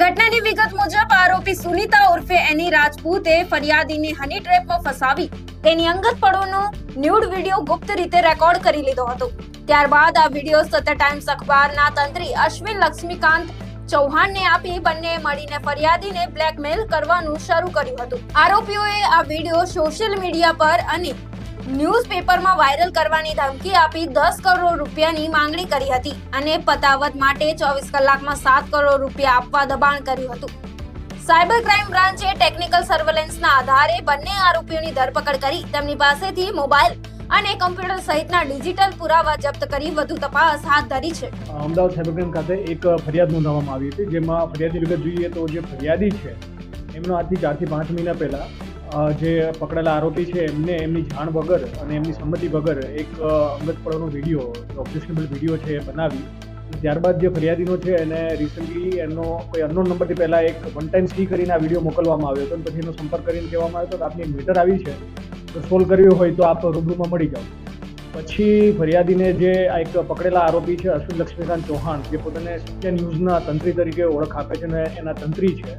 ઘટનાની વિગત મુજબ આરોપી સુનિતા ઉર્ફે એની રાજપૂતે ફરિયાદીને હની ટ્રેપમાં ફસાવી તેની અંગત પળોનો ન્યૂડ વિડીયો ગુપ્ત રીતે રેકોર્ડ કરી લીધો હતો। ત્યારબાદ આ વિડીયો સત્ય ટાઈમ્સ અખબારના તંત્રી અશ્વિન લક્ષ્મીકાંત ચૌહાણને આપી બંને મળીને ફરિયાદીને બ્લેકમેલ કરવાનું શરૂ કર્યું હતું। આરોપીઓએ આ વિડીયો સોશિયલ મીડિયા પર અને ન્યૂઝપેપરમાં વાયરલ કરવાની ધમકી આપી 10 કરોડ રૂપિયાની માંગણી કરી હતી અને પતાવત માટે 24 કલાકમાં 7 કરોડ રૂપિયા આપવા દબાણ કર્યું હતું। સાયબર ક્રાઇમ બ્રાન્ચે ટેકનિકલ સર્વેલન્સના આધારે બંને આરોપીઓની ધરપકડ કરી તેમની પાસેથી મોબાઈલ અને કમ્પ્યુટર સહિતના ડિજિટલ પુરાવા જપ્ત કરી વધુ તપાસ હાથ ધરી છે। અમદાવાદ સાયબર ક્રાઇમ ખાતે એક ફરિયાદ નોંધવામાં આવી હતી, જેમાં ફરિયાદી વિગત જોઈએ તો જે ફરિયાદી છે એમનો આજથી 4 થી 5 મહિના પહેલા જે પકડાયેલા આરોપી છે એમને એમની જાણ વગર અને એમની સંમતિ વગર એક અંગત પળોનો વિડીયો ઓબ્જેક્શનેબલ વિડીયો છે એ બનાવી ત્યારબાદ જે ફરિયાદીનો છે એને રિસન્ટલી એનો કોઈ અનનોન નંબરથી પહેલાં એક વન ટાઈમ સી કરીને આ વિડીયો મોકલવામાં આવ્યો હતો અને પછી એનો સંપર્ક કરીને કહેવામાં આવ્યો હતો કે આપની મેટર આવી છે તો સોલ્વ કર્યો હોય તો આપ રૂબરૂમાં મળી જાઓ। પછી ફરિયાદીને જે આ એક પકડેલા આરોપી છે અશ્વિન લક્ષ્મીકાંત ચૌહાણ, જે પોતાને સત્ય ન્યૂઝના તંત્રી તરીકે ઓળખ આપે છે અને એના તંત્રી છે,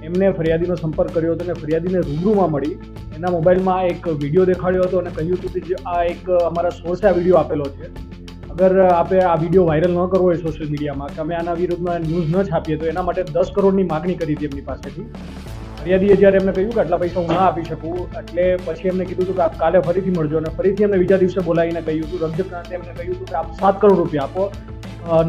એમને ફરિયાદીનો સંપર્ક કર્યો હતો અને ફરિયાદીને રૂબરૂમાં મળી એના મોબાઈલમાં એક વિડીયો દેખાડ્યો હતો અને કહ્યું હતું કે આ એક અમારા સોર્સે આ વિડીયો આપેલો છે, અગર આપે આ વિડીયો વાયરલ ન કરવો હોય સોશિયલ મીડિયામાં કે અમે આના વિરુદ્ધમાં ન્યૂઝ ન છાપીએ તો એના માટે 10 કરોડની માગણી કરી હતી એમની પાસેથી। ફરિયાદીએ જ્યારે એમને કહ્યું કે આટલા પૈસા હું ના આપી શકું એટલે પછી એમને કીધું હતું કે આપ કાલે ફરીથી મળજો અને ફરીથી એમને બીજા દિવસે બોલાવીને કહ્યું હતું રજકકાંતે એમને કહ્યું હતું કે આપ 7 કરોડ રૂપિયા આપો,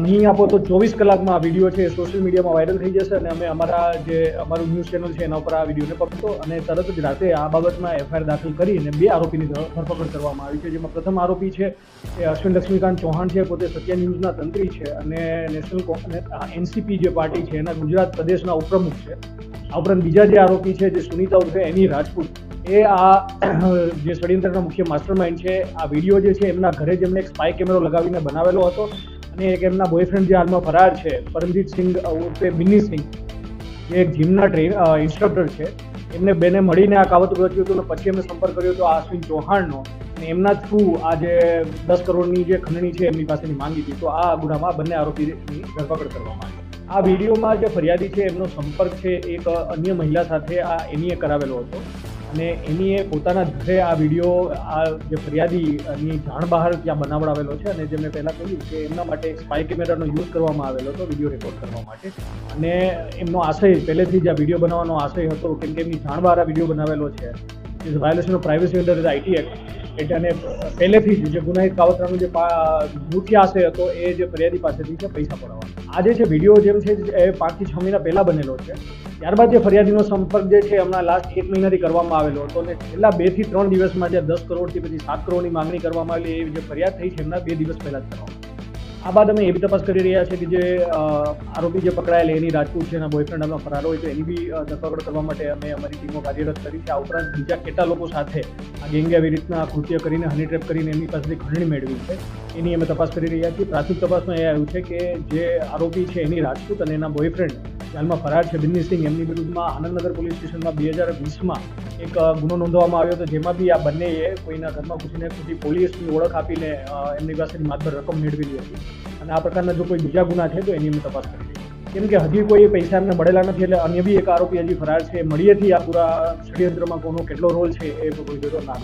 નહીં આપો તો 24 કલાકમાં આ વિડીયો છે એ સોશિયલ મીડિયામાં વાયરલ થઈ જશે અને અમે અમારું ન્યૂઝ ચેનલ છે એના ઉપર આ વિડીયોને પકડતો અને તરત જ રાતે આ બાબતમાં એફઆઈઆર દાખલ કરી અને 2 આરોપીની ધરપકડ કરવામાં આવી છે, જેમાં પ્રથમ આરોપી છે એ અશ્વિન લક્ષ્મીકાંત ચૌહાણ છે, પોતે સત્ય ન્યૂઝના તંત્રી છે અને નેશનલ એનસીપી જે પાર્ટી છે એના ગુજરાત પ્રદેશના ઉપપ્રમુખ છે। આ ઉપરાંત બીજા જે આરોપી છે જે સુનિતા ઉર્ફે એની રાજપૂત, એ આ જે ષડયંત્રના મુખ્ય માસ્ટરમાઇન્ડ છે। આ વિડીયો જે છે એમના ઘરે જ એમને એક સ્પાય કેમેરો લગાવીને બનાવેલો હતો અને એક એમના બોયફ્રેન્ડ જે હાલમાં ફરાર છે પરમજીત સિંઘ ઉર્ફે બિન્ની સિંઘ, જે એક જીમના ઇન્સ્ટ્રક્ટર છે, એમને બેને મળીને આ કાવતરું રચ્યું હતું અને પછી એમને સંપર્ક કર્યો હતો અશ્વિન ચૌહાણનો અને એમના થ્રુ આ જે 10 કરોડની જે ખંડણી છે એમની પાસેની માંગી હતી। તો આ ગુનામાં બંને આરોપીની ધરપકડ કરવામાં આવી। આ વિડીયોમાં જે ફરિયાદી છે એમનો સંપર્ક છે એક અન્ય મહિલા સાથે આ એનીએ કરાવેલો હતો અને એનીએ પોતાના ઘરે આ વિડીયો આ જે ફરિયાદીની જાણ બહાર ત્યાં બનાવડાવેલો છે અને જે મેં પહેલાં કહ્યું કે એમના માટે એક સ્પાય કેમેરાનો યુઝ કરવામાં આવેલો હતો વિડીયો રેકોર્ડ કરવા માટે અને એમનો આશય પહેલેથી જ આ વિડીયો બનાવવાનો આશય હતો કેમ કે એમની જાણ બહાર આ વિડીયો બનાવેલો છે is violation of privacy under IT act એટલે અને પહેલેથી જ જે ગુનાહિત કાવતરાનો જે મુખ્ય આશય હતો એ જે ફરિયાદી પાસેથી છે પૈસા પડાવવાનો। આ જે વિડીયો જેમ છે એ 5 થી 6 મહિના પહેલાં બનેલો છે। ત્યારબાદ જે ફરિયાદીનો સંપર્ક જે છે હમણાં લાસ્ટ 1 મહિનાથી કરવામાં આવેલો હતો અને છેલ્લા 2 થી 3 દિવસમાં જે 10 કરોડથી પછી 7 કરોડની માંગણી કરવામાં આવેલી એ જે ફરિયાદ થઈ છે એમના 2 દિવસ પહેલાં જ કરવામાં આવી। આ બાદ અમે એવી તપાસ કરી રહ્યા છીએ કે જે આરોપી જે પકડાયેલ એની રાજપૂત છે એના બોયફ્રેન્ડ હાલમાં ફરાર હોય તો એની બી ધરપકડ કરવા માટે અમે અમારી ટીમો કાર્યરત કરી છે। આ ઉપરાંત બીજા કેટલા લોકો સાથે આ ગેંગે આવી રીતના કૃત્ય કરીને હની ટ્રેપ કરીને એમની પાસેથી ખંડણી મેળવી છે એની અમે તપાસ કરી રહ્યા છીએ। પ્રાથમિક તપાસમાં એ આવ્યું છે કે જે આરોપી છે એની રાજપૂત અને એના બોયફ્રેન્ડ હાલમાં ફરાર છે બિન્ની સિંઘ, એમની વિરુદ્ધમાં આનંદનગર પોલીસ સ્ટેશનમાં 2020માં એક ગુનો નોંધવામાં આવ્યો હતો, જેમાં બી આ બંનેએ કોઈના ઘરમાં ઘૂસીને ખોટી પોલીસની ઓળખ આપીને એમની પાસેથી માત્ર રકમ મેળવેલી હતી અને આ પ્રકારના જો કોઈ બીજા ગુના છે તો એની અમે તપાસ કરી રહી કેમ કે હજી કોઈ પૈસા એમને મળેલા નથી એટલે અન્ય બી એક આરોપી હજી ફરાર છે। મળીએથી આ પૂરા ષડયંત્રમાં કોનો કેટલો રોલ છે એ કોઈ જોતો ના